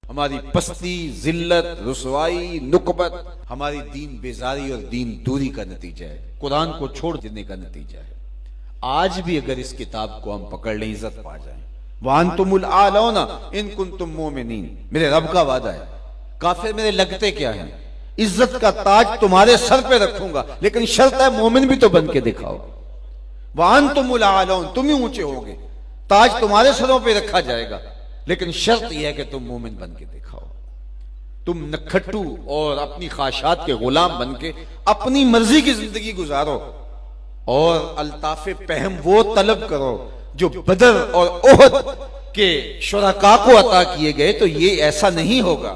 हमारी पस्ती, जिल्लत, रुसवाई, नुकबत हमारी दीन बेजारी और दीन दूरी का नतीजा है, कुरान को छोड़ देने का नतीजा है। आज भी अगर इस किताब को हम पकड़ लें, इज्जत पा जाएं। वांतुमुल आलौना इन कुंतुम मोमिनीन, मेरे रब का वादा है। काफिर मेरे लगते क्या है? इज्जत का ताज तुम्हारे सर पे रखूंगा, लेकिन शर्त है मोमिन भी तो बन के दिखाओ। वांतुमुल आलौन, तुम ही ऊंचे होगे, ताज तुम्हारे सरों पे रखा जाएगा, लेकिन शर्त यह है कि तुम मोमिन बन के दिखाओ। तुम नखट्टू और अपनी ख्वाहिशात के गुलाम बन के अपनी मर्जी की जिंदगी गुजारो और अल्ताफे पहम वो तलब करो जो बदर और ओहद के शुरका को अता किए गए। तो ये ऐसा नहीं होगा,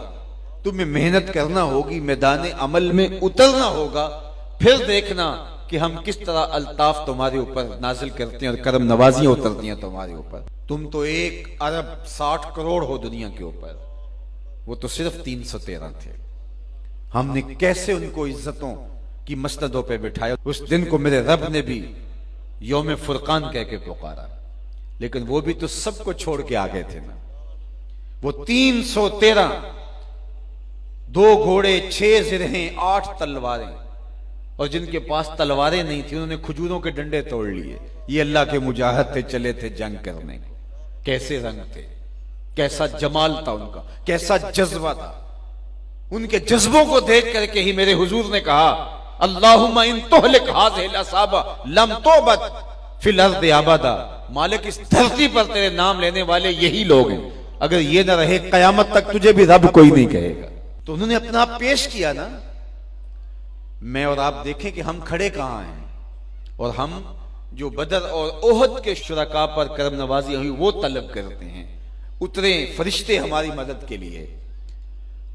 तुम्हें मेहनत करना होगी, मैदान अमल में उतरना होगा, फिर देखना कि हम किस तरह अल्ताफ तुम्हारे ऊपर नाजिल करते हैं और करम नवाजियां उतरती हैं तुम्हारे ऊपर। तुम तो 1 अरब 60 करोड़ हो दुनिया के ऊपर, वो तो सिर्फ 313 थे। हमने कैसे उनको इज्जतों की मसनदों पे बिठाया। उस दिन को मेरे रब ने भी यौम फुरकान कह के पुकारा, लेकिन वो भी तो सबको छोड़ के आ गए थे ना। वो 313, 2 घोड़े, 6 जिरहें, 8 तलवारें, और जिनके पास तलवारें नहीं थी उन्होंने खजूरों के डंडे तोड़ लिए। ये अल्लाह के मुजाहिद थे, चले थे जंग करने। कैसे रंग थे, कैसा जमाल था उनका, कैसा जज्बा था। उनके जज्बों को देख करके ही मेरे हुजूर ने कहा, अल्लाहुम्मा इन तुहलिक हाज़िहिल असाबा लम तोबत फिल अर्दि अबदा। मालिक, इस धरती पर तेरे नाम लेने वाले यही लोग हैं, अगर ये ना रहे कयामत तक तुझे भी रब कोई नहीं कहेगा। तो उन्होंने अपना आप पेश किया ना। मैं और आप देखें कि हम खड़े कहां हैं, और हम जो बदर और ओहद के शुरका पर करम नवाजी हुई वो तलब करते हैं। उतरे फरिश्ते हमारी मदद के लिए।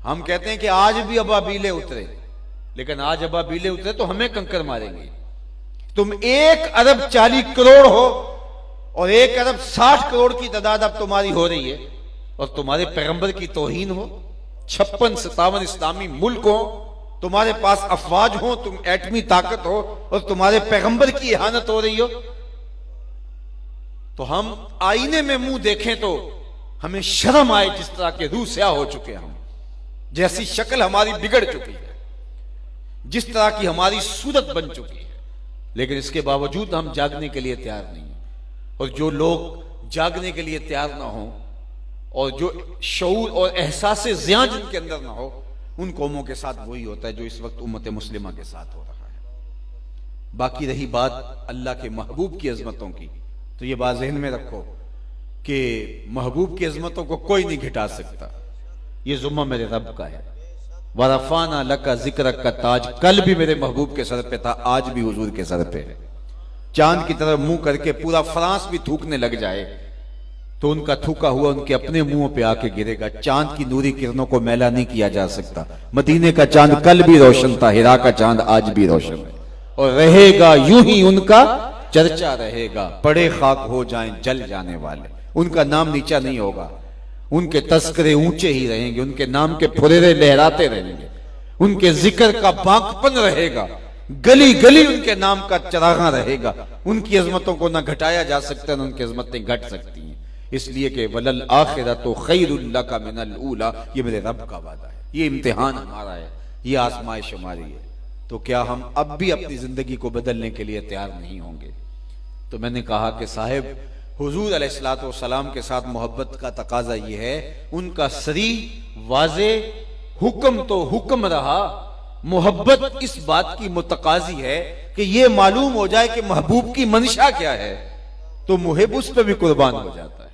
हम कहते हैं कि आज भी अबाबीले उतरे, लेकिन आज अबाबीले उतरे तो हमें कंकर मारेंगे। तुम 1 अरब 40 करोड़ हो और 1 अरब 60 करोड़ की तादाद अब तुम्हारी हो रही है, और तुम्हारे पैगंबर की तौहीन हो। 56-57 इस्लामी मुल्क हो, तुम्हारे पास अफवाज हो, तुम एटमी ताकत हो, और तुम्हारे पैगंबर की इहानत हो रही हो। तो हम आईने में मुंह देखें तो हमें शर्म आए, जिस तरह के रूह स्याह हो चुके हम, जैसी शक्ल हमारी बिगड़ चुकी है, जिस तरह की हमारी सूरत बन चुकी है। लेकिन इसके बावजूद हम जागने के लिए तैयार नहीं हैं। और जो लोग जागने के लिए तैयार ना हो, और जो शऊर और एहसास ज़ियां जिनके अंदर ना हो, उन कौमों के साथ वही होता है जो इस वक्त उम्मत मुस्लिमा के साथ हो रहा है। बाकी रही बात अल्लाह के महबूब की अजमतों की, तो ये बात ज़हन में रखो कि महबूब की अजमतों को कोई नहीं घटा सकता। ये जुम्मा मेरे रब का है। वरफाना लका जिक्रक का ताज कल भी मेरे महबूब के सर पे था, आज भी हुजूर के सर पे है। चांद की तरफ मुंह करके पूरा फ्रांस भी थूकने लग जाए तो उनका थूका हुआ उनके अपने मुंह पे आके गिरेगा। चांद की नूरी किरणों को मैला नहीं किया जा सकता। मदीने का चांद कल भी रोशन था, हिरा का चांद आज भी रोशन है, और रहेगा यूं ही उनका चर्चा रहेगा। पड़े खाक हो जाएं जल जाने वाले, उनका नाम नीचा नहीं होगा। उनके तस्करे ऊंचे ही रहेंगे, उनके नाम के फुरेरे लहराते रहेंगे, उनके जिक्र का बांकपन रहेगा, गली गली उनके नाम का चरागा रहेगा। उनकी अजमतों को ना घटाया जा सकता, ना उनकी अजमतें घट सकती हैं। इसलिए कि वलल आखिरतु खैरुल लका मिनल ऊला, ये मेरे रब का वादा है। ये इम्तिहान हमारा है, ये आजमाइश हमारी है। तो क्या हम अब भी अपनी जिंदगी को बदलने के लिए तैयार नहीं होंगे? तो मैंने कहा कि साहिब, हुजूर अलैहिस्सलातु वस्सलाम के साथ मोहब्बत का तकाजा ये है, उनका सरी वाजे हुक्म तो हुक्म रहा, मोहब्बत इस बात की मुतकाजी है कि ये मालूम हो जाए कि महबूब की मंशा क्या है, तो मुहिब उस पर भी कुर्बान हो जाता है।